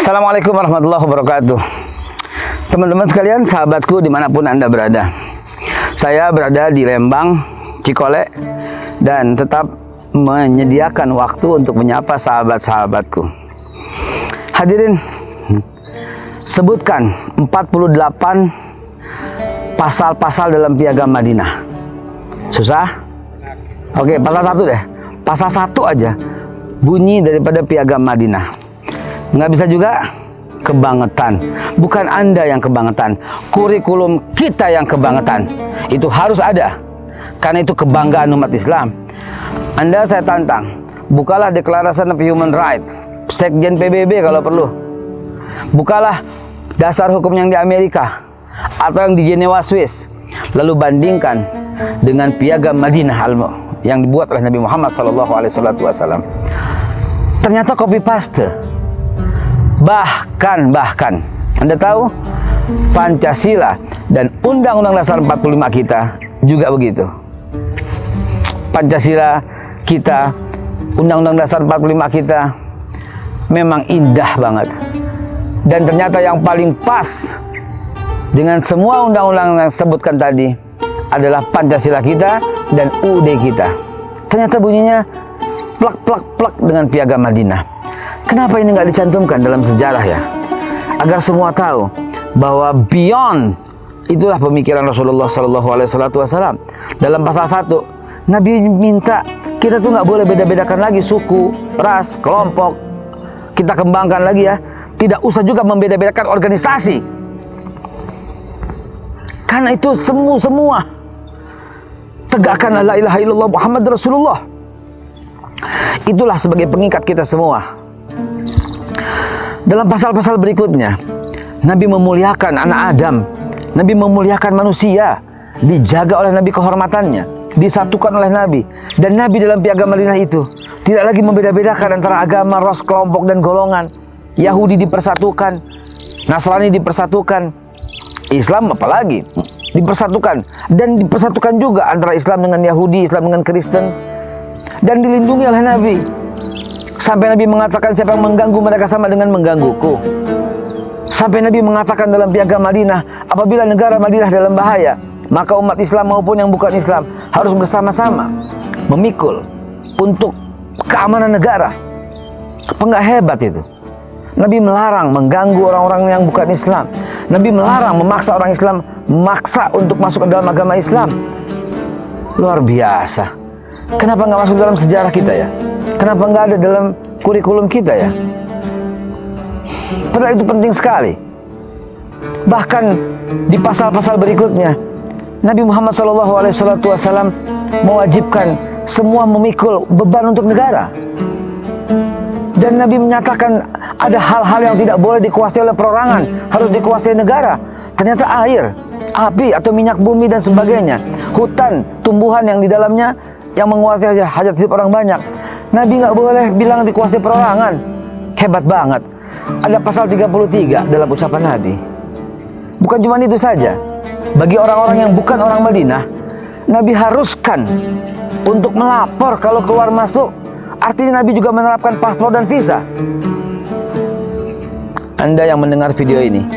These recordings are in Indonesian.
Assalamualaikum warahmatullahi wabarakatuh. Teman-teman sekalian, sahabatku dimanapun Anda berada, saya berada di Lembang, Cikole, dan tetap menyediakan waktu untuk menyapa sahabat-sahabatku. Hadirin, sebutkan 48 pasal-pasal dalam Piagam Madinah. Susah? Oke, pasal 1 deh. Pasal 1 aja bunyi daripada Piagam Madinah. Nggak bisa juga? Kebangetan. Bukan Anda yang kebangetan, kurikulum kita yang kebangetan. Itu harus ada, karena itu kebanggaan umat Islam. Anda saya tantang, bukalah Declaration of Human Rights, Sekjen PBB kalau perlu. Bukalah dasar hukum yang di Amerika atau yang di Jenewa, Swiss, lalu bandingkan dengan Piagam Madinah yang dibuat oleh Nabi Muhammad SAW. Ternyata copy paste. Bahkan Anda tahu, Pancasila dan Undang-Undang Dasar 45 kita juga begitu. Pancasila kita, Undang-Undang Dasar 45 kita memang indah banget. Dan ternyata yang paling pas dengan semua undang-undang yang disebutkan tadi adalah Pancasila kita dan UUD kita. Ternyata bunyinya plak dengan Piagam Madinah. Kenapa ini nggak dicantumkan dalam sejarah ya? Agar semua tahu bahwa beyond itulah pemikiran Rasulullah SAW. Dalam pasal 1, Nabi minta kita tuh nggak boleh beda-bedakan lagi suku, ras, kelompok. Kita kembangkan lagi ya. Tidak usah juga membeda-bedakan organisasi. Karena itu semua tegakkanlah la ilaha illallah Muhammad Rasulullah. Itulah sebagai pengikat kita semua. Dalam pasal-pasal berikutnya, Nabi memuliakan anak Adam, Nabi memuliakan manusia, dijaga oleh Nabi kehormatannya, disatukan oleh Nabi. Dan Nabi dalam Piagam Madinah itu tidak lagi membeda-bedakan antara agama, ras, kelompok, dan golongan. Yahudi dipersatukan, Nasrani dipersatukan, Islam apalagi dipersatukan. Dan dipersatukan juga antara Islam dengan Yahudi, Islam dengan Kristen. Dan dilindungi oleh Nabi. Sampai Nabi mengatakan siapa yang mengganggu mereka sama dengan menggangguku. Sampai Nabi mengatakan dalam Piagam Madinah, apabila negara Madinah dalam bahaya, maka umat Islam maupun yang bukan Islam harus bersama-sama memikul untuk keamanan negara. Apa nggak hebat itu? Nabi melarang mengganggu orang-orang yang bukan Islam. Nabi melarang memaksa orang Islam memaksa untuk masuk ke dalam agama Islam. Luar biasa. Kenapa nggak masuk dalam sejarah kita ya? Kenapa nggak ada dalam kurikulum kita ya? Padahal itu penting sekali. Bahkan di pasal-pasal berikutnya, Nabi Muhammad SAW mewajibkan semua memikul beban untuk negara. Dan Nabi menyatakan ada hal-hal yang tidak boleh dikuasai oleh perorangan, harus dikuasai negara. Ternyata air, api atau minyak bumi dan sebagainya, hutan, tumbuhan yang di dalamnya yang menguasai hajat hidup orang banyak. Nabi nggak boleh bilang dikuasai perorangan. Hebat banget. Ada pasal 33 dalam ucapan Nabi. Bukan cuma itu saja. Bagi orang-orang yang bukan orang Madinah, Nabi haruskan untuk melapor kalau keluar masuk. Artinya Nabi juga menerapkan paspor dan visa. Anda yang mendengar video ini,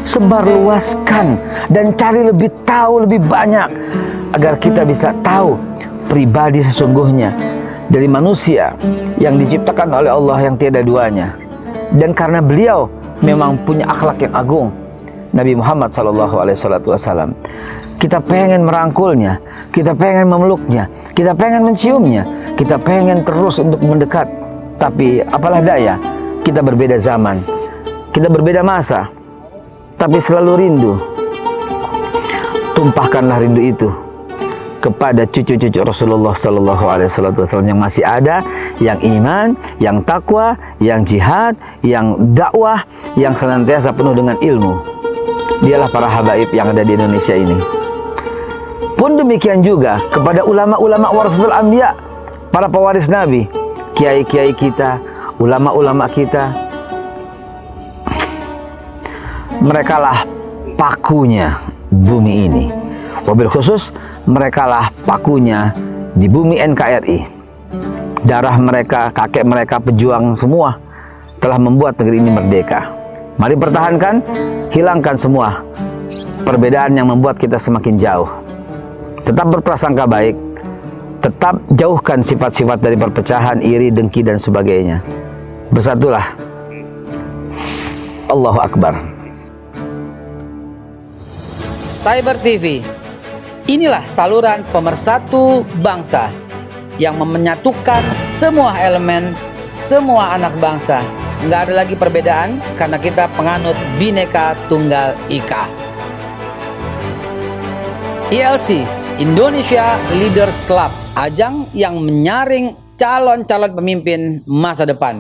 sebarluaskan dan cari lebih tahu lebih banyak agar kita bisa tahu pribadi sesungguhnya dari manusia yang diciptakan oleh Allah yang tiada duanya. Dan karena beliau memang punya akhlak yang agung, Nabi Muhammad SAW, kita pengen merangkulnya, kita pengen memeluknya, kita pengen menciumnya, kita pengen terus untuk mendekat. Tapi apalah daya, kita berbeda zaman, kita berbeda masa, tapi selalu rindu. Tumpahkanlah rindu itu kepada cucu-cucu Rasulullah SAW yang masih ada, yang iman, yang takwa, yang jihad, yang dakwah, yang senantiasa penuh dengan ilmu. Dialah para habaib yang ada di Indonesia ini. Pun demikian juga kepada ulama-ulama warasatul anbiya, para pewaris Nabi, kiai-kiai kita, ulama-ulama kita. Merekalah pakunya bumi ini. Wabil khusus, merekalah pakunya di bumi NKRI. Darah mereka, kakek mereka, pejuang semua telah membuat negeri ini merdeka. Mari pertahankan, hilangkan semua perbedaan yang membuat kita semakin jauh. Tetap berprasangka baik, tetap jauhkan sifat-sifat dari perpecahan, iri, dengki, dan sebagainya. Bersatulah. Allahu Akbar. Cyber TV, inilah saluran pemersatu bangsa yang menyatukan semua elemen, semua anak bangsa. Nggak ada lagi perbedaan karena kita penganut Bhinneka Tunggal Ika. ILC, Indonesia Leaders Club, ajang yang menyaring calon-calon pemimpin masa depan.